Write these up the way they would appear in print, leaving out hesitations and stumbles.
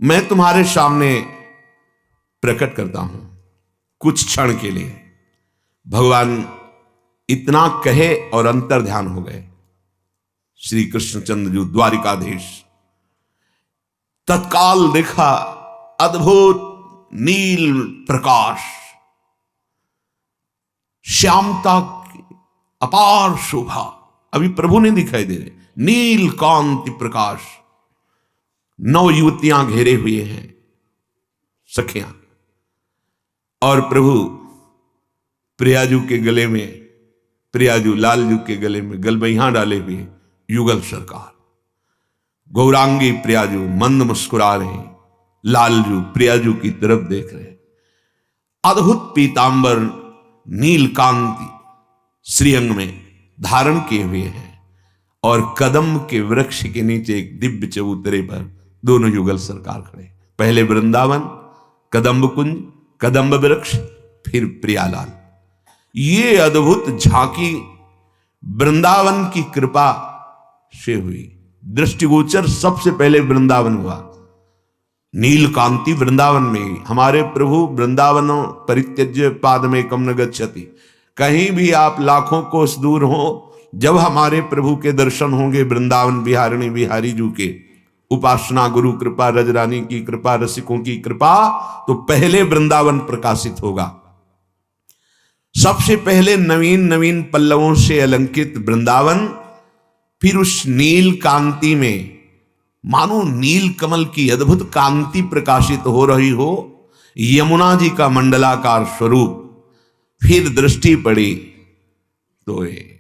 मैं तुम्हारे सामने प्रकट करता हूं कुछ क्षण के लिए। भगवान इतना कहे और अंतर ध्यान हो गए। श्री कृष्णचंद्र जी द्वारिकाधीश तत्काल देखा अद्भुत नील प्रकाश, श्यामता की अपार शोभा। अभी प्रभु नहीं दिखाई दे रहे, नील कांति प्रकाश। 9 युवतियां घेरे हुए हैं, सखियां, और प्रभु प्रियाजू के गले में, प्रियाजू लालजू के गले में गलबैया डाले हुए युगल सरकार। गौरांगी प्रियाजू मंद मुस्कुरा रहे, लालजू प्रियाजू की तरफ देख रहे। अद्भुत पीतांबर नील कांति श्रीअंग में धारण किए हुए हैं, और कदम के वृक्ष के नीचे एक दिव्य चबूतरे पर दोनों युगल सरकार खड़े। पहले वृंदावन, कदम्ब कुंज, कदम्ब वृक्ष, फिर प्रियालाल। ये अद्भुत झांकी वृंदावन की कृपा से हुई। दृष्टिगोचर सबसे पहले वृंदावन हुआ। नील कांति वृंदावन में। हमारे प्रभु वृंदावन परित्यज्य पादमेकं न गच्छति। कहीं भी आप लाखों कोस दूर हो, जब हमारे प्रभु के दर्शन होंगे वृंदावन बिहारिणी बिहारी जू के, उपासना गुरु कृपा रजरानी की कृपा रसिकों की कृपा, तो पहले वृंदावन प्रकाशित होगा। सबसे पहले नवीन नवीन पल्लवों से अलंकृत वृंदावन, फिर उस नील कांति में मानो नील कमल की अद्भुत कांति प्रकाशित हो रही हो, यमुना जी का मंडलाकार स्वरूप। फिर दृष्टि पड़ी तो ये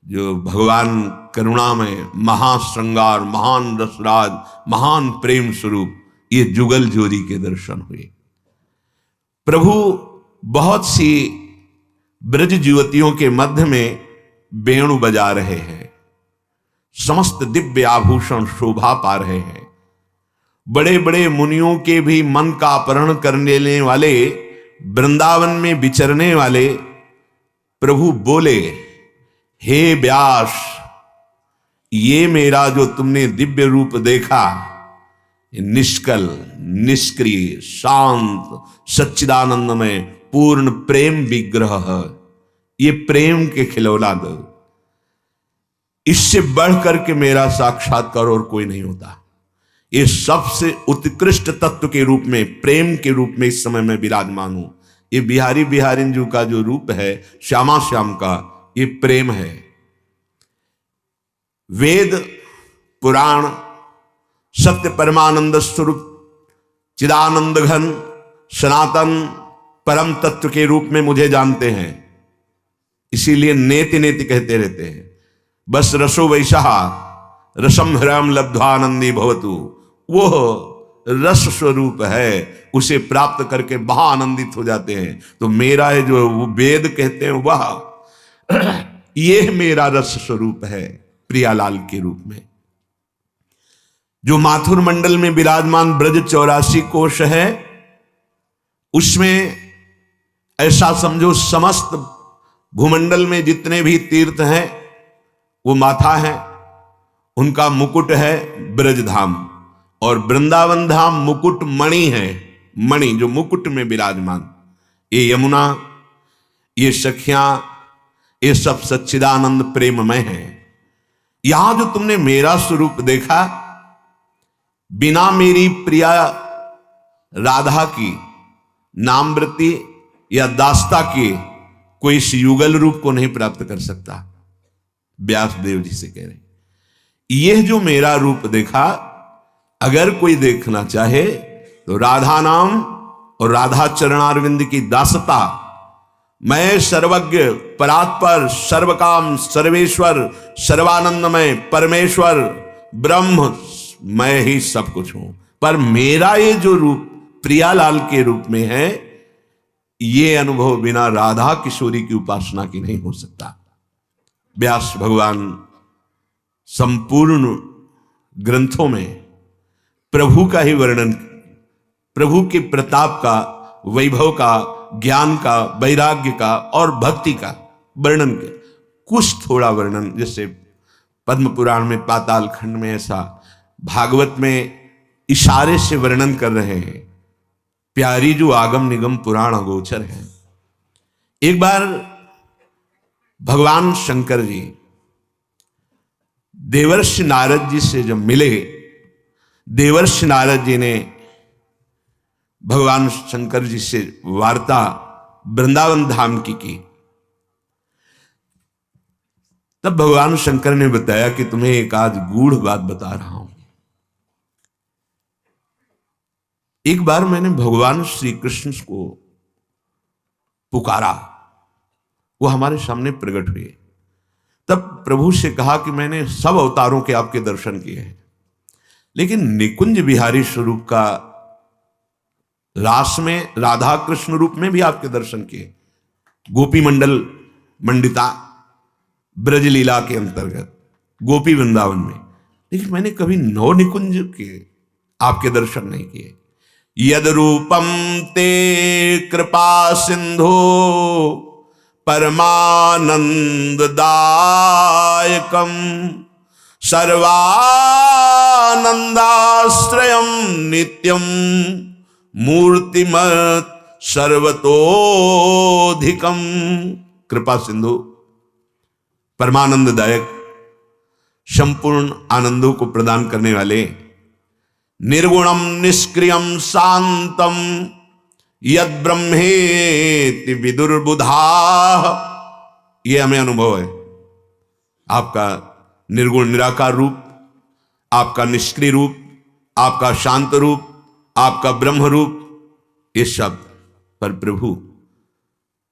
जो भगवान करुणा में महाश्रृंगार, महान रसराज, महान प्रेम स्वरूप, ये जुगल जोरी के दर्शन हुए। प्रभु बहुत सी ब्रज युवतियों के मध्य में वेणु बजा रहे हैं, समस्त दिव्य आभूषण शोभा पा रहे हैं। बड़े बड़े मुनियों के भी मन का अपहरण करने वाले, वृंदावन में विचरने वाले प्रभु बोले, हे व्यास, ये मेरा जो तुमने दिव्य रूप देखा, निष्कल, निष्क्रिय, शांत, सच्चिदानंदमय, पूर्ण प्रेम विग्रह है। ये प्रेम के खिलौना दो। इससे बढ़कर के मेरा साक्षात्कार और कोई नहीं होता। ये सबसे उत्कृष्ट तत्व के रूप में, प्रेम के रूप में इस समय मैं विराजमान हूं। ये बिहारी बिहारिन जी का जो रूप है, श्यामा श्याम का, ये प्रेम है। वेद पुराण सत्य परमानंद स्वरूप चिदानंद घन सनातन परम तत्व के रूप में मुझे जानते हैं, इसीलिए नेति नेति कहते रहते हैं। बस रसो वैसा रसम हृम लब्ध्वानंदी भवतु, वो रस स्वरूप है, उसे प्राप्त करके महाआनंदित हो जाते हैं। तो मेरा है जो वो वेद कहते हैं, वह ये मेरा रस स्वरूप है प्रियालाल के रूप में। जो माथुर मंडल में विराजमान ब्रज 84 कोश है, उसमें ऐसा समझो समस्त भूमंडल में जितने भी तीर्थ हैं वो माथा है, उनका मुकुट है ब्रजधाम, और वृंदावन धाम मुकुट मणि है। मणि जो मुकुट में विराजमान, ये यमुना, ये सखियां, ये सब सच्चिदानंद प्रेममय है। यहां जो तुमने मेरा स्वरूप देखा, बिना मेरी प्रिया राधा की नामवृत्ति या दास्ता की कोई इस युगल रूप को नहीं प्राप्त कर सकता। व्यासदेव जी से कह रहे, यह जो मेरा रूप देखा, अगर कोई देखना चाहे तो राधा नाम और राधा चरणारविंद की दासता, मैं सर्वज्ञ परात्पर सर्वकाम सर्वेश्वर सर्वानंदमय परमेश्वर ब्रह्म, मैं ही सब कुछ हूं। पर मेरा ये जो रूप प्रियालाल के रूप में है, ये अनुभव बिना राधा किशोरी की उपासना की नहीं हो सकता। व्यास भगवान संपूर्ण ग्रंथों में प्रभु का ही वर्णन, प्रभु के प्रताप का, वैभव का, ज्ञान का, वैराग्य का और भक्ति का वर्णन किया। कुछ थोड़ा वर्णन, जैसे पद्म पुराण में, पाताल खंड में ऐसा, भागवत में इशारे से वर्णन कर रहे हैं। प्यारी जो आगम निगम पुराण अगोचर है। एक बार भगवान शंकर जी देवर्षि नारद जी से जब मिले, देवर्षि नारद जी ने भगवान शंकर जी से वार्ता वृंदावन धाम की। तब भगवान शंकर ने बताया कि तुम्हें एक आज गूढ़ बात बता रहा हूं। एक बार मैंने भगवान श्री कृष्ण को पुकारा, वो हमारे सामने प्रकट हुए। तब प्रभु से कहा कि मैंने सब अवतारों के आपके दर्शन किए हैं, लेकिन निकुंज बिहारी स्वरूप का रास में राधा कृष्ण रूप में भी आपके दर्शन किए, गोपी मंडल मंडिता ब्रज लीला के अंतर्गत गोपी वृंदावन में, लेकिन मैंने कभी नौ निकुंज के आपके दर्शन नहीं किए। यद रूपम ते कृपा सिंधु परमानंददायकम सर्वानंदाश्रयम नित्यम मूर्तिमत् सर्वतोधिकम। कृपा सिंधु परमानंददायक, संपूर्ण आनंदों को प्रदान करने वाले, निर्गुणम निष्क्रियम शांतम यद ब्रह्मेति विदुर्बुधा। यह हमें अनुभव है, आपका निर्गुण निराकार रूप, आपका निष्क्रिय रूप, आपका शांत रूप, आपका ब्रह्म रूप, ये शब्द पर प्रभु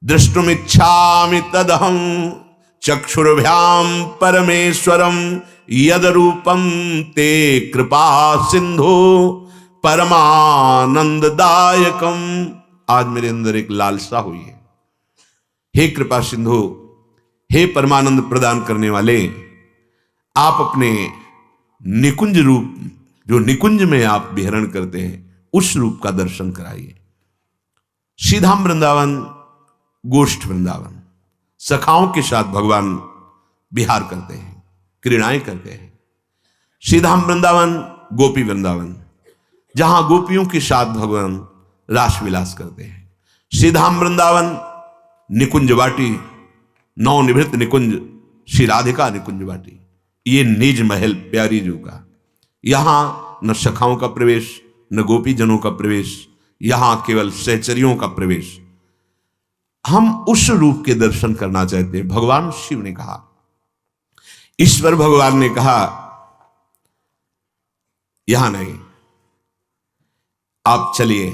दृष्टुमिच्छामि तदहं चक्षुर्भ्याम परमेश्वरम यद रूपम ते कृपा सिंधु परमानंददायकम। आज मेरे अंदर एक लालसा हुई है। हे कृपा सिंधु, हे परमानंद प्रदान करने वाले, आप अपने निकुंज रूप, जो निकुंज में आप विहरण करते हैं, उस रूप का दर्शन कराइए। श्रीधाम वृंदावन गोष्ठ वृंदावन, सखाओं के साथ भगवान विहार करते हैं, क्रीड़ाएं करते हैं। श्रीधाम वृंदावन गोपी वृंदावन, जहां गोपियों के साथ भगवान रास विलास करते हैं। श्रीधाम वृंदावन निकुंज वाटी, नौ निभृत निकुंज, श्री राधिका निकुंज वाटी, ये निज महल प्यारी जू का। यहां न सखाओं का प्रवेश, न गोपी जनों का प्रवेश, यहां केवल सहचरियों का प्रवेश। हम उस रूप के दर्शन करना चाहते हैं। भगवान शिव ने कहा, ईश्वर भगवान ने कहा, यहां नहीं, आप चलिए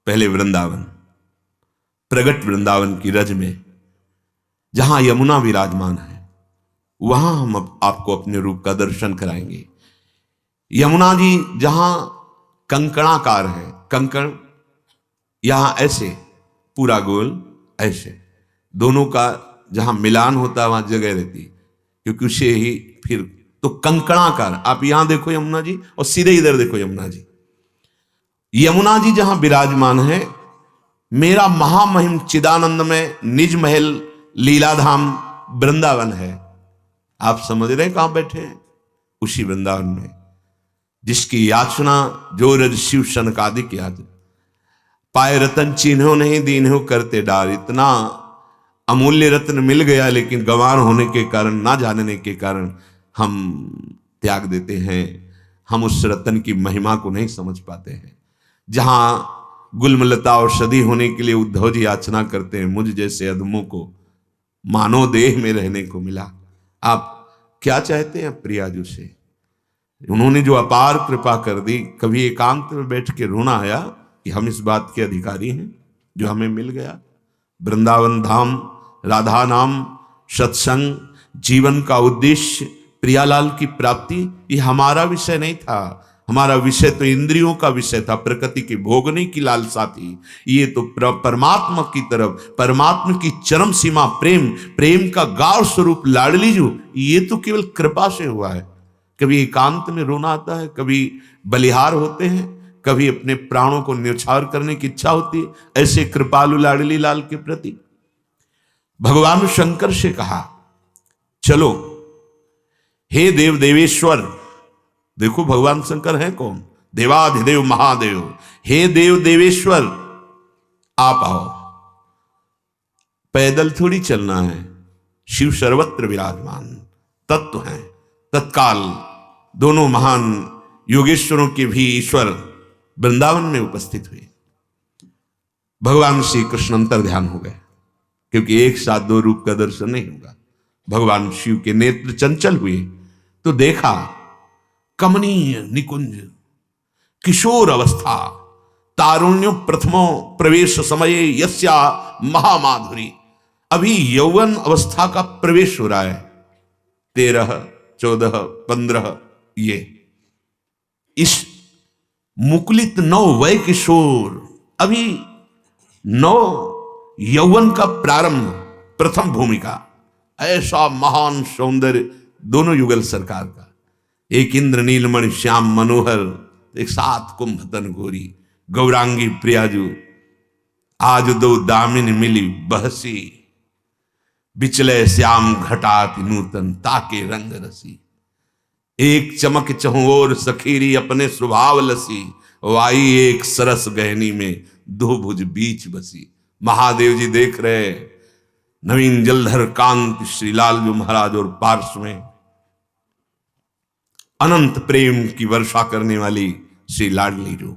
पहले वृंदावन, प्रगट वृंदावन की रज में, जहां यमुना विराजमान है, वहां हम आपको अपने रूप का दर्शन कराएंगे। यमुना जी जहां कंकणाकार है, कंकण यहां ऐसे पूरा गोल, ऐसे दोनों का जहां मिलान होता है वहां जगह रहती, क्योंकि उसे ही फिर तो कंकणाकार। आप यहां देखो यमुना जी, और सीधे इधर देखो यमुना जी। यमुना जी जहां विराजमान है, मेरा महामहिम चिदानंद में निज महल लीलाधाम वृंदावन है। आप समझ रहे हैं कहां बैठे हैं? उसी वृंदावन में, जिसकी याचना जो रज शिव सनकादिक याचना, पाए रतन चिन्हो नहीं दीन्हो करते डार। इतना अमूल्य रत्न मिल गया, लेकिन गंवार होने के कारण, ना जानने के कारण हम त्याग देते हैं। हम उस रत्न की महिमा को नहीं समझ पाते हैं। जहां गुलमलता औषधि होने के लिए उद्धव जी याचना करते हैं, मुझ जैसे अधमों को मानव देह में रहने को मिला। आप क्या चाहते हैं प्रियाजू से? उन्होंने जो अपार कृपा कर दी, कभी एकांत में बैठ के रोना आया कि हम इस बात के अधिकारी हैं जो हमें मिल गया। वृंदावन धाम, राधा नाम, सत्संग, जीवन का उद्देश्य प्रियालाल की प्राप्ति, ये हमारा विषय नहीं था। हमारा विषय तो इंद्रियों का विषय था, प्रकृति के भोगने की लालसा थी। ये तो परमात्मा की तरफ, परमात्मा की चरम सीमा प्रेम, प्रेम का गाढ़ स्वरूप लाडली जो, ये तो केवल कृपा से हुआ है। कभी एकांत में रोना आता है, कभी बलिहार होते हैं, कभी अपने प्राणों को न्यौछावर करने की इच्छा होती है, ऐसे कृपालु लाडली लाल के प्रति। भगवान शंकर से कहा, चलो हे देव देवेश्वर। देखो भगवान शंकर हैं कौन? देवाधिदेव महादेव, हे देव देवेश्वर आप आओ। पैदल थोड़ी चलना है, शिव सर्वत्र विराजमान तत्व हैं। तत्काल दोनों महान योगेश्वरों के भी ईश्वर वृंदावन में उपस्थित हुए। भगवान श्री कृष्ण अंतर ध्यान हो गए, क्योंकि एक साथ दो रूप का दर्शन नहीं होगा। भगवान शिव के नेत्र चंचल हुए तो देखा कमनीय निकुंज, किशोर अवस्था, तारुण्य प्रथमो प्रवेश समय यस्या महामाधुरी। अभी यौवन अवस्था का प्रवेश हो रहा है, 13, 14, 15 ये इस मुकुलित नौ वय किशोर, अभी नौ यौवन का प्रारंभ, प्रथम भूमिका, ऐसा महान सौंदर्य दोनों युगल सरकार का। एक इंद्र नीलमणि श्याम मनोहर, एक सात कुंभतन गोरी गौरांगी प्रियाजू। आज दो दामिन मिली बहसी, बिचले श्याम घटात नूतन ताके रंग रसी। एक चमक चहुं ओर सखीरी अपने स्वभाव लसी, वाई एक सरस गहनी में दो भुज बीच बसी। महादेव जी देख रहे, नवीन जलधर कांत श्री लालजू महाराज और पार्श्व में अनंत प्रेम की वर्षा करने वाली श्री लाडली जू।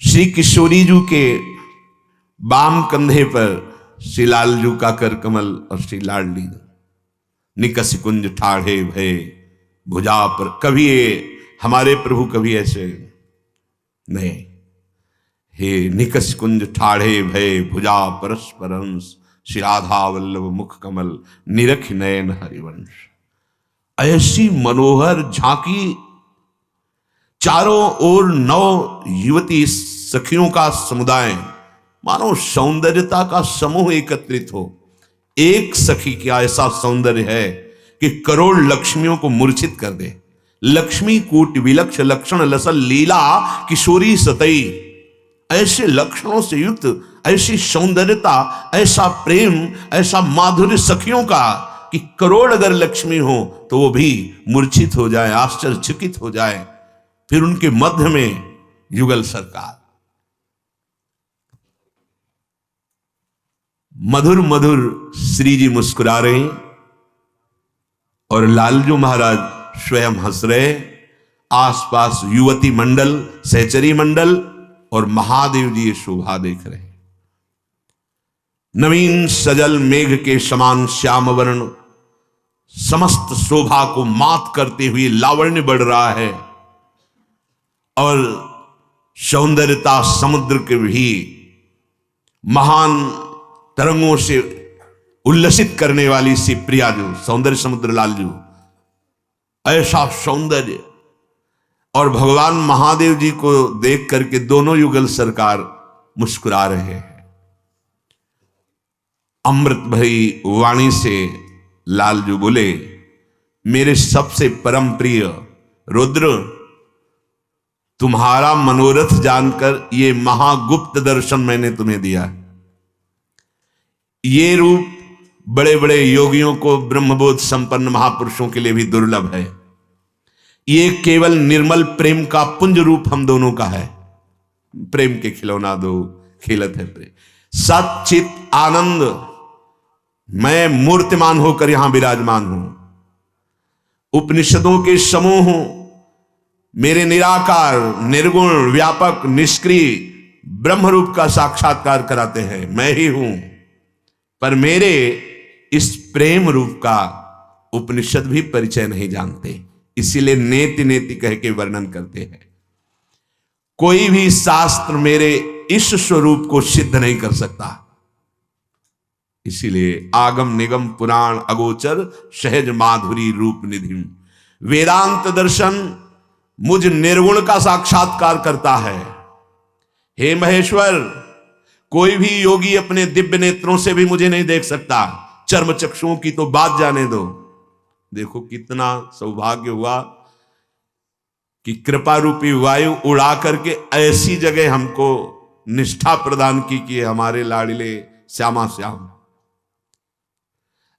श्री किशोरी जू के बाम कंधे पर श्री लालजू का कर कमल और श्री लाडली निकस कुंज ठाढ़े भय भुजा पर। कभी ये हमारे प्रभु कभी ऐसे नहीं, हे निकस कुंज ठाढ़े भय भुजा परस्पर हंस, श्री राधा वल्लभ मुख कमल निरख नयन हरिवंश। ऐसी मनोहर झांकी, चारों ओर 9 युवती सखियों का समुदाय, मानो सौंदर्यता का समूह एकत्रित हो। एक सखी का ऐसा सौंदर्य है कि करोड़ लक्ष्मियों को मूर्छित कर दे। लक्ष्मी कूट विलक्ष लक्षण लसल लीला किशोरी सतई। ऐसे लक्षणों से युक्त ऐसी सौंदर्यता, ऐसा प्रेम, ऐसा माधुर्य सखियों का कि करोड़ अगर लक्ष्मी हो तो वो भी मूर्छित हो जाए, आश्चर्यचकित हो जाए। फिर उनके मध्य में युगल सरकार, मधुर मधुर श्री जी मुस्कुरा रहे और लालजू महाराज स्वयं हंस रहे। आसपास युवती मंडल, सहचरी मंडल और महादेव जी ये शोभा देख रहे। नवीन सजल मेघ के समान श्याम वर्ण समस्त शोभा को मात करते हुए लावण्य बढ़ रहा है और सौंदर्यता समुद्र के भी महान तरंगों से उल्लसित करने वाली सी प्रियाजू, सौंदर्य समुद्र लालजू। ऐसा सौंदर्य और भगवान महादेव जी को देख करके दोनों युगल सरकार मुस्कुरा रहे हैं। अमृत भरी वाणी से लालजू बोले, मेरे सबसे परम प्रिय रुद्र, तुम्हारा मनोरथ जानकर ये महागुप्त दर्शन मैंने तुम्हें दिया है। ये रूप बड़े बड़े योगियों को, ब्रह्मबोध संपन्न महापुरुषों के लिए भी दुर्लभ है। ये केवल निर्मल प्रेम का पुंज रूप हम दोनों का है। प्रेम के खिलौना दो खेलत है प्रेम, सच्चित आनंद। मैं मूर्तिमान होकर यहां विराजमान हूं, उपनिषदों के समूह हूं। मेरे निराकार, निर्गुण, व्यापक, निष्क्रिय ब्रह्म रूप का साक्षात्कार कराते हैं, मैं ही हूं। पर मेरे इस प्रेम रूप का उपनिषद भी परिचय नहीं जानते, इसीलिए नेति नेति कह के वर्णन करते हैं। कोई भी शास्त्र मेरे इस स्वरूप को सिद्ध नहीं कर सकता। इसीलिए आगम निगम पुराण अगोचर सहज माधुरी रूप निधि। वेदांत दर्शन मुझ निर्गुण का साक्षात्कार करता है। हे महेश्वर, कोई भी योगी अपने दिव्य नेत्रों से भी मुझे नहीं देख सकता, चर्म चक्षुओं की तो बात जाने दो। देखो कितना सौभाग्य हुआ कि कृपा रूपी वायु उड़ा करके ऐसी जगह हमको निष्ठा प्रदान की कि हमारे लाडले श्यामा श्याम।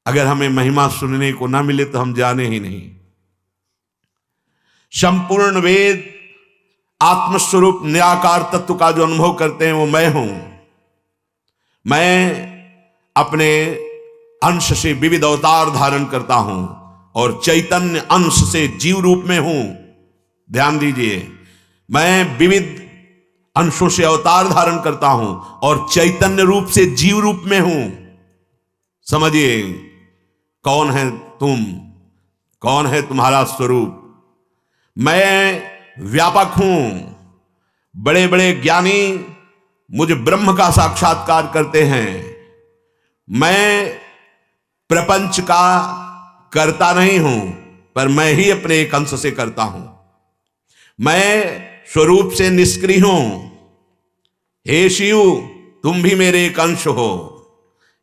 अगर हमें महिमा सुनने को ना मिले तो हम जाने ही नहीं। संपूर्ण वेद आत्मस्वरूप निराकार तत्व का जो अनुभव करते हैं वो मैं हूं। मैं अपने अंश से विविध अवतार धारण करता हूं और चैतन्य अंश से जीव रूप में हूं। ध्यान दीजिए, मैं विविध अंशों से अवतार धारण करता हूं और चैतन्य रूप से जीव रूप में हूं। समझिए, कौन है तुम, कौन है तुम्हारा स्वरूप। मैं व्यापक हूं। बड़े बड़े ज्ञानी मुझे ब्रह्म का साक्षात्कार करते हैं। मैं प्रपंच का करता नहीं हूं, पर मैं ही अपने एक अंश से करता हूं। मैं स्वरूप से निष्क्रिय हूं। हे शिव, तुम भी मेरे एक अंश हो।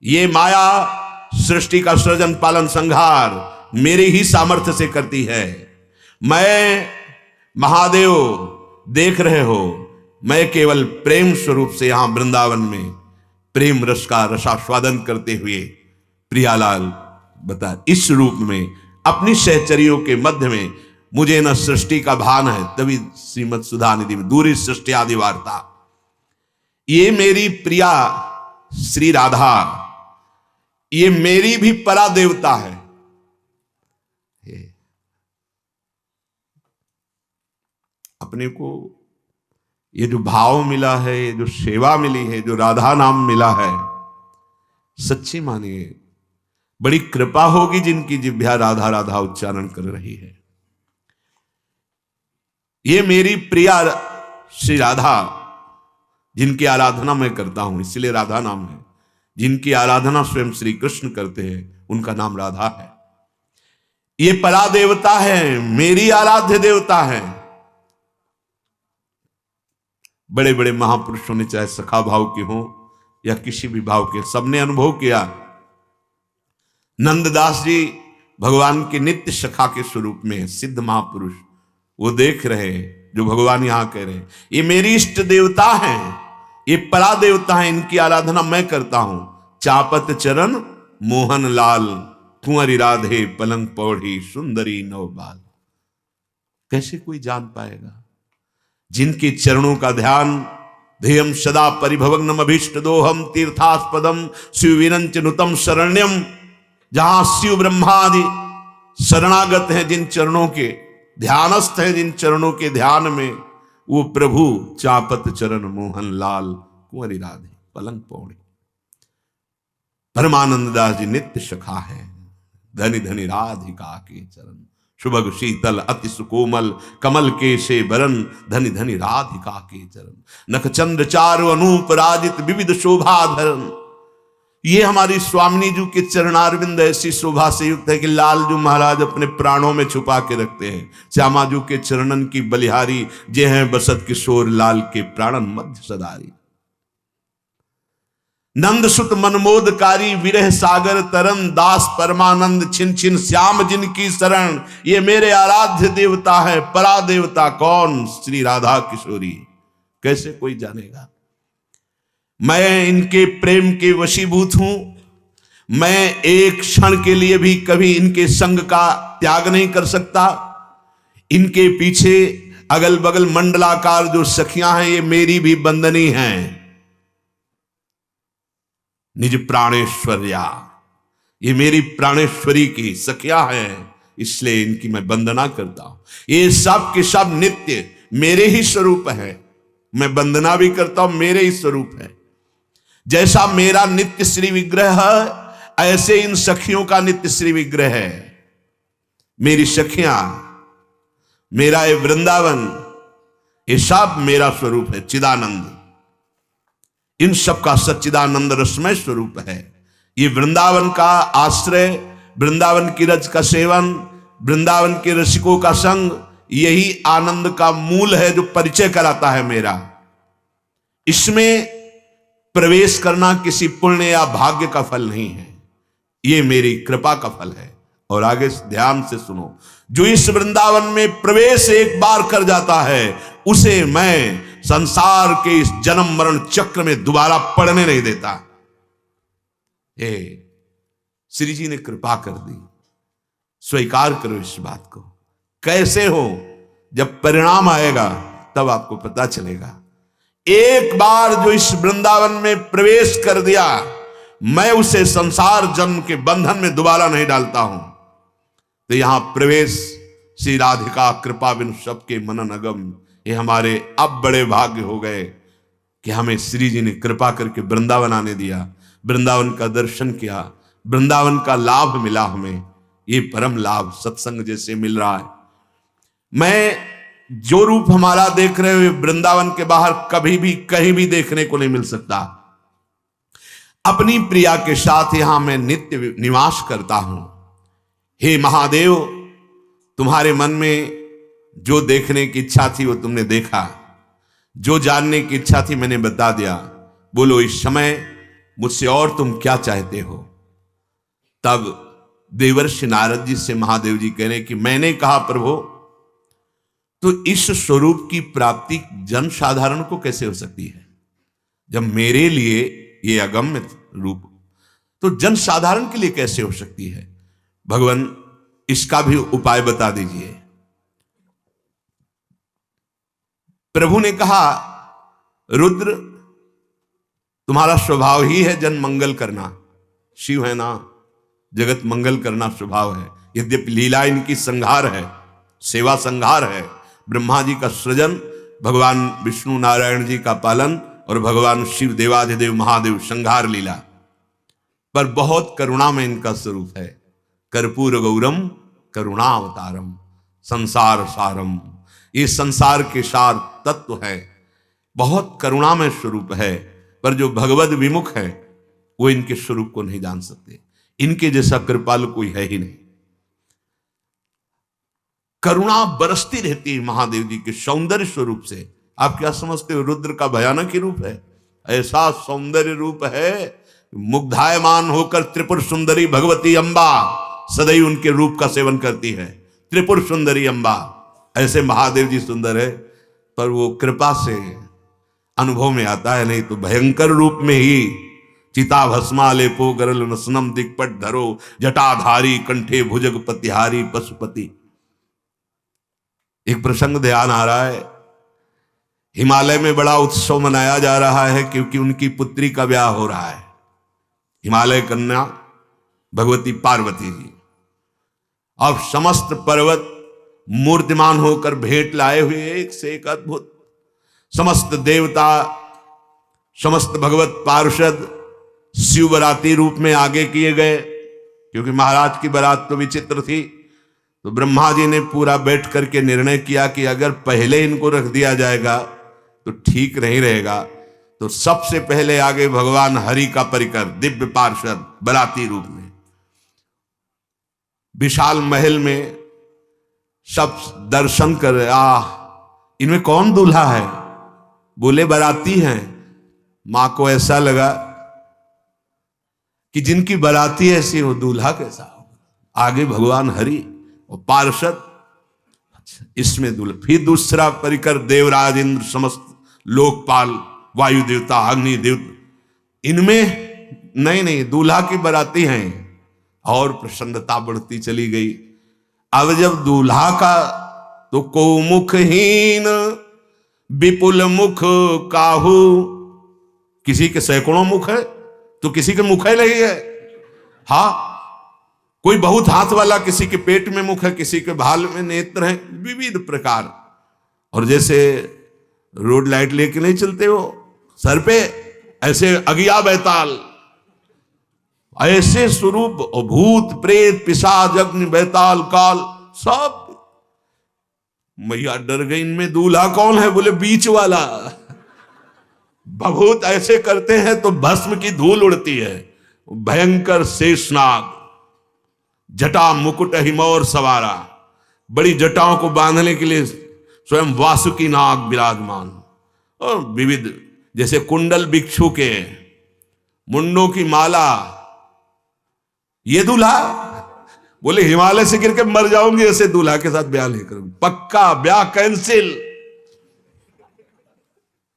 ये माया सृष्टि का सृजन पालन संहार मेरे ही सामर्थ्य से करती है। मैं महादेव, देख रहे हो, मैं केवल प्रेम स्वरूप से यहां वृंदावन में प्रेम रस का रसास्वादन करते हुए प्रियालाल बता इस रूप में अपनी सहचरियों के मध्य में मुझे न सृष्टि का भान है। तभी श्रीमद सुधा निधि में दूरी सृष्टि आदि वार्ता, ये मेरी प्रिया श्री राधा, ये मेरी भी परा देवता है। अपने को ये जो भाव मिला है, ये जो सेवा मिली है, जो राधा नाम मिला है, सच्ची मानिए बड़ी कृपा होगी जिनकी जिह्वा राधा राधा उच्चारण कर रही है। ये मेरी प्रिया श्री राधा, जिनकी आराधना मैं करता हूं, इसलिए राधा नाम है। जिनकी आराधना स्वयं श्री कृष्ण करते हैं उनका नाम राधा है। ये परा देवता है, मेरी आराध्य देवता है। बड़े बड़े महापुरुषों ने, चाहे सखा भाव के हों या किसी भी भाव के, सबने अनुभव किया। नंददास जी भगवान के नित्य सखा के स्वरूप में सिद्ध महापुरुष, वो देख रहे जो भगवान यहां कह रहे हैं, ये मेरी इष्ट देवता है, ये परा देवता है, इनकी आराधना मैं करता हूं। चापत चरण मोहन लाल, कुंवरी राधे पलंग पौड़ी सुंदरी नवबाल। कैसे कोई जान पाएगा? जिनके चरणों का ध्यान, ध्येयम सदा परिभवग्नम अभीष्ट दोहम तीर्थास्पदम शिव विरंच नुतम शरण्यम, जहां शिव ब्रह्मादि शरणागत हैं, जिन चरणों के ध्यानस्थ हैं, जिन चरणों के ध्यान में, वो प्रभु चापत चरण मोहन लाल कुंवरी राधे पलंग पौड़ी। परमानंद दास जी नित्य सखा है। धनि धनि राधिका के चरण, शुभग शीतल अति सुकोमल कमल के से बरन, धनि धनि राधिका के चरण। नख चंद्र चारु अनूप राजित विविध शोभा धरन। ये हमारी स्वामिनी जी के चरणारविंद ऐसी शोभा से युक्त है कि लाल जी महाराज अपने प्राणों में छुपा के रखते हैं। श्यामा जी के चरणन की बलिहारी, जे हैं बसत किशोर लाल के प्राणन मध्य सदारी। नंद सुत मनमोदकारी विरह सागर तरन, दास परमानंद छिन छिन श्याम जिनकी शरण। ये मेरे आराध्य देवता है, परा देवता कौन? श्री राधा किशोरी। कैसे कोई जानेगा? मैं इनके प्रेम के वशीभूत हूं। मैं एक क्षण के लिए भी कभी इनके संग का त्याग नहीं कर सकता। इनके पीछे अगल बगल मंडलाकार जो सखियां हैं, ये मेरी भी बंदनी हैं। निज प्राणेश्वर्या, ये मेरी प्राणेश्वरी की सखियां हैं, इसलिए इनकी मैं वंदना करता हूं। ये सब के सब नित्य मेरे ही स्वरूप है। मैं वंदना भी करता हूं, मेरे ही स्वरूप है। जैसा मेरा नित्य श्री विग्रह है, ऐसे इन सखियों का नित्य श्री विग्रह है। मेरी सखियां, मेरा ये वृंदावन, ये सब मेरा स्वरूप है, चिदानंद। इन सब का सच्चिदानंद रसमय स्वरूप है। ये वृंदावन का आश्रय, वृंदावन की रज का सेवन, वृंदावन के रसिकों का संग, यही आनंद का मूल है जो परिचय कराता है मेरा। इसमें प्रवेश करना किसी पुण्य या भाग्य का फल नहीं है, ये मेरी कृपा का फल है। और आगे ध्यान से सुनो, जो इस वृंदावन में प्रवेश एक बार कर जाता है, उसे मैं संसार के इस जन्म मरण चक्र में दोबारा पड़ने नहीं देता। हे श्री जी ने कृपा कर दी, स्वीकार करो इस बात को। कैसे हो? जब परिणाम आएगा तब आपको पता चलेगा। एक बार जो इस वृंदावन में प्रवेश कर दिया, मैं उसे संसार जन्म के बंधन में दोबारा नहीं डालता हूं। तो यहां प्रवेश श्री राधिका कृपा बिन सबके मनन अगम, ये हमारे अब बड़े भाग्य हो गए कि हमें श्री जी ने कृपा करके वृंदावन आने दिया, वृंदावन का दर्शन किया, वृंदावन का लाभ मिला हमें। ये परम लाभ सत्संग जैसे मिल रहा है। मैं जो रूप हमारा देख रहे हो वृंदावन के बाहर कभी भी कहीं भी देखने को नहीं मिल सकता। अपनी प्रिया के साथ यहां मैं नित्य निवास करता हूं। हे महादेव, तुम्हारे मन में जो देखने की इच्छा थी वो तुमने देखा, जो जानने की इच्छा थी मैंने बता दिया। बोलो इस समय मुझसे और तुम क्या चाहते हो। तब देवर्षि नारद जी से महादेव जी कह रहे कि मैंने कहा प्रभु, तो इस स्वरूप की प्राप्ति जन साधारण को कैसे हो सकती है? जब मेरे लिए ये अगम्य रूप, तो जन साधारण के लिए कैसे हो सकती है? भगवान इसका भी उपाय बता दीजिए। प्रभु ने कहा, रुद्र तुम्हारा स्वभाव ही है जन मंगल करना, शिव है ना, जगत मंगल करना स्वभाव है। यद्यपि लीला इनकी संहार है, सेवा संहार है, ब्रह्मा जी का सृजन, भगवान विष्णु नारायण जी का पालन और भगवान शिव देवाधिदेव महादेव संहार लीला, पर बहुत करुणा में इनका स्वरूप है। कर्पूर गौरम करुणा अवतारम संसार सारम, ये संसार के सार तत्व है, बहुत करुणा में स्वरूप है। पर जो भगवद विमुख है वो इनके स्वरूप को नहीं जान सकते। इनके जैसा कृपालु कोई है ही नहीं। करुणा बरसती रहती है महादेव जी के सौंदर्य स्वरूप से। आप क्या समझते हो रुद्र का भयानक ही रूप है? ऐसा सौंदर्य रूप है, मुग्धायमान होकर त्रिपुर सुंदरी भगवती अम्बा सदैव उनके रूप का सेवन करती है। त्रिपुर सुंदरी अम्बा, ऐसे महादेव जी सुंदर है, पर वो कृपा से अनुभव में आता है, नहीं तो भयंकर रूप में ही चिता भस्मा लेपो गरल नसनम दिक्पट धरो जटाधारी कंठे भुजग पतिहारी पशुपति। एक प्रसंग ध्यान आ रहा है, हिमालय में बड़ा उत्सव मनाया जा रहा है क्योंकि उनकी पुत्री का ब्याह हो रहा है। हिमालय कन्या भगवती पार्वती जी। अब समस्त पर्वत मूर्तिमान होकर भेंट लाए हुए, एक से एक अद्भुत। समस्त देवता, समस्त भगवत पार्षद शिव बराती रूप में आगे किए गए, क्योंकि महाराज की बारात तो विचित्र थी। तो ब्रह्मा जी ने पूरा बैठ करके निर्णय किया कि अगर पहले इनको रख दिया जाएगा तो ठीक नहीं रहेगा। तो सबसे पहले आगे भगवान हरि का परिकर दिव्य पार्षद बराती रूप में, विशाल महल में सब दर्शन कर रहे। इनमें कौन दूल्हा है? बोले बाराती हैं। मां को ऐसा लगा कि जिनकी बाराती ऐसी हो दूल्हा कैसा होगा। आगे भगवान हरि और पार्षद, इसमें दूल्हा। फिर दूसरा परिकर देवराज इंद्र समस्त लोकपाल वायु देवता अग्नि देवता, इनमें नहीं दूल्हा की बाराती हैं। और प्रसन्नता बढ़ती चली गई। अब जब दूल्हा का तो को मुखहीन विपुल मुख काहू, किसी के सैकड़ों मुख है तो किसी के मुख है नहीं है। हाँ, कोई बहुत हाथ वाला, किसी के पेट में मुख है, किसी के भाल में नेत्र है, विविध प्रकार। और जैसे रोड लाइट लेके नहीं चलते हो सर पे, ऐसे अगिया बैताल, ऐसे स्वरूप, भूत प्रेत पिशाच अग्नि बैताल काल सब। मैया डर गई, इनमें दूल्हा कौन है? बोले बीच वाला। भभूत ऐसे करते हैं तो भस्म की धूल उड़ती है। भयंकर शेषनाग, जटा मुकुट हिमौर सवारा, बड़ी जटाओं को बांधने के लिए स्वयं वासुकी नाग विराजमान। और विविध जैसे कुंडल भिक्षु के, मुंडों की माला। ये दूल्हा? बोले हिमालय से गिर के मर जाऊंगी ऐसे दूल्हा के साथ ब्याह नहीं करूंगी, पक्का ब्याह कैंसिल।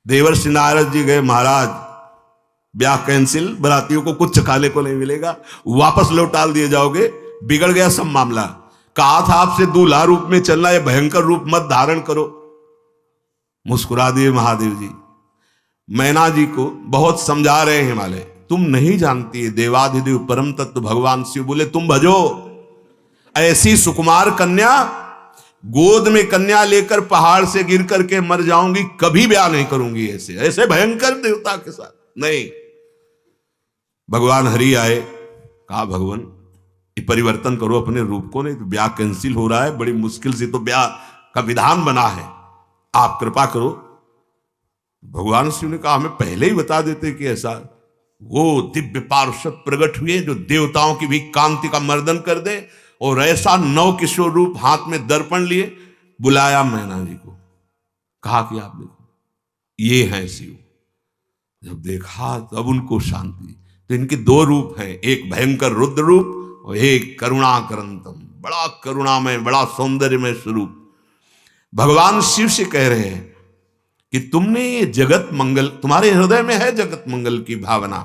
देवर्षि नारद जी गए, महाराज ब्याह कैंसिल, बरातियों को कुछ खाने को नहीं मिलेगा, वापस लौटाल दिए जाओगे, बिगड़ गया सब मामला। कहा था आपसे दूल्हा रूप में चलना, या भयंकर रूप मत धारण करो। मुस्कुरा दिए महादेव जी। मैना जी को बहुत समझा रहे हैं हिमालय, तुम नहीं जानती है देवाधिदेव परम तत्व भगवान शिव बोले तुम भजो ऐसी सुकुमार कन्या, गोद में कन्या लेकर पहाड़ से गिर करके मर जाऊंगी, कभी ब्याह नहीं करूंगी ऐसे ऐसे भयंकर देवता के साथ नहीं। भगवान हरि आए, कहा भगवान ये परिवर्तन करो अपने रूप को, नहीं तो ब्याह कैंसिल हो रहा है, बड़ी मुश्किल से तो ब्याह का विधान बना है, आप कृपा करो। भगवान शिव ने कहा हमें पहले ही बता देते कि ऐसा। वो दिव्य पार्षद प्रकट हुए जो देवताओं की भी कांति का मर्दन कर दे, और ऐसा नव किशोर रूप हाथ में दर्पण लिए बुलाया मैना जी को, कहा कि आप देखो ये हैं शिव। जब देखा तब उनको शांति। तो इनके दो रूप हैं, एक भयंकर रुद्र रूप और एक करुणाकरंतम, बड़ा करुणामय बड़ा सौंदर्यमय स्वरूप। भगवान शिव से कह रहे हैं कि तुमने ये जगत मंगल, तुम्हारे हृदय में है जगत मंगल की भावना,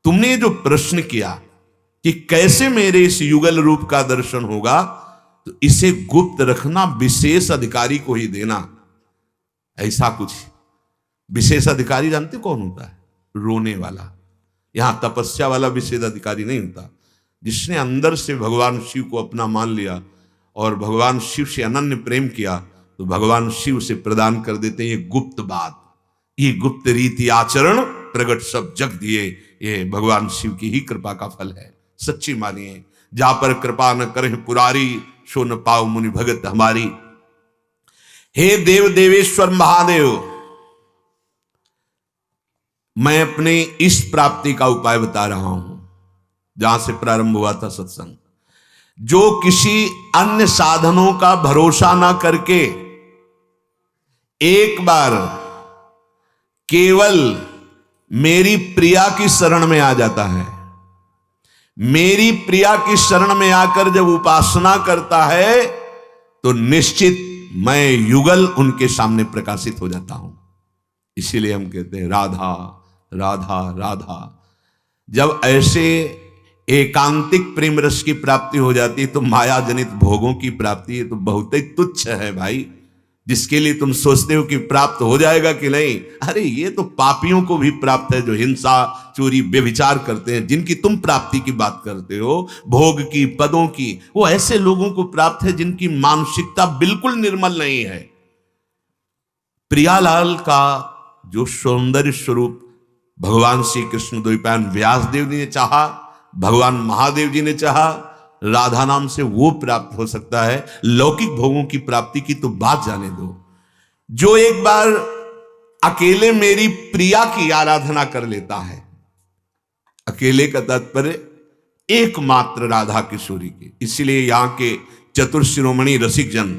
तुमने ये जो प्रश्न किया कि कैसे मेरे इस युगल रूप का दर्शन होगा, तो इसे गुप्त रखना, विशेष अधिकारी को ही देना। ऐसा कुछ विशेष अधिकारी जानते कौन होता है? रोने वाला। यहां तपस्या वाला विशेष अधिकारी नहीं होता, जिसने अंदर से भगवान शिव को अपना मान लिया और भगवान शिव से अनन्य प्रेम किया, तो भगवान शिव से प्रदान कर देते हैं ये गुप्त बात, ये गुप्त रीति आचरण प्रगट सब जग दिए। ये भगवान शिव की ही कृपा का फल है, सच्ची मानिए। जा पर कृपा न करे पुरारी, सो न पाओ मुनि भगत हमारी। हे देव देवेश्वर महादेव, मैं अपने इस प्राप्ति का उपाय बता रहा हूं जहां से प्रारंभ हुआ था सत्संग। जो किसी अन्य साधनों का भरोसा ना करके एक बार केवल मेरी प्रिया की शरण में आ जाता है, मेरी प्रिया की शरण में आकर जब उपासना करता है, तो निश्चित मैं युगल उनके सामने प्रकाशित हो जाता हूं। इसीलिए हम कहते हैं राधा राधा राधा। जब ऐसे एकांतिक प्रेम रस की प्राप्ति हो जाती है, तो माया जनित भोगों की प्राप्ति है तो बहुत ही तुच्छ है भाई। जिसके लिए तुम सोचते हो कि प्राप्त हो जाएगा कि नहीं, अरे ये तो पापियों को भी प्राप्त है, जो हिंसा चोरी व्यभिचार करते हैं। जिनकी तुम प्राप्ति की बात करते हो, भोग की पदों की, वो ऐसे लोगों को प्राप्त है जिनकी मानसिकता बिल्कुल निर्मल नहीं है। प्रियालाल का जो सौंदर्य स्वरूप भगवान श्री कृष्ण द्वैपायन व्यास देव जी ने चाहा, भगवान महादेव जी ने चाहा, राधा नाम से वो प्राप्त हो सकता है। लौकिक भोगों की प्राप्ति की तो बात जाने दो। जो एक बार अकेले मेरी प्रिया की आराधना कर लेता है, अकेले का तात्पर्य एकमात्र राधा किशोरी के। इसलिए यहां के चतुर शिरोमणि रसिक जन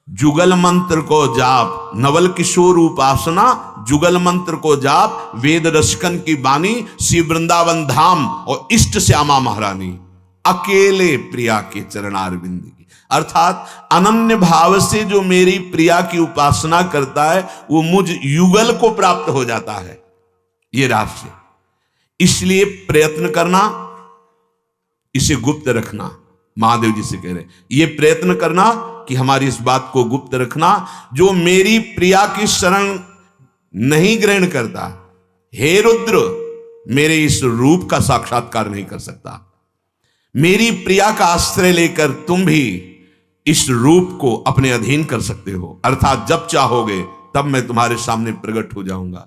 जुगल मंत्र को जाप, नवल किशोर उपासना, जुगल मंत्र को जाप, वेद रसिकन की बानी, श्री वृंदावन धाम और इष्ट श्यामा महारानी, अकेले प्रिया के चरणारविंद की। अर्थात अनन्य भाव से जो मेरी प्रिया की उपासना करता है, वो मुझ युगल को प्राप्त हो जाता है। ये रहस्य। इसलिए प्रयत्न करना, इसे गुप्त रखना। महादेव जी से कह रहे ये प्रयत्न करना कि हमारी इस बात को गुप्त रखना। जो मेरी प्रिया की शरण नहीं ग्रहण करता, हे रुद्र, मेरे इस रूप का साक्षात्कार नहीं कर सकता। मेरी प्रिया का आश्रय लेकर तुम भी इस रूप को अपने अधीन कर सकते हो। अर्थात जब चाहोगे तब मैं तुम्हारे सामने प्रकट हो जाऊंगा।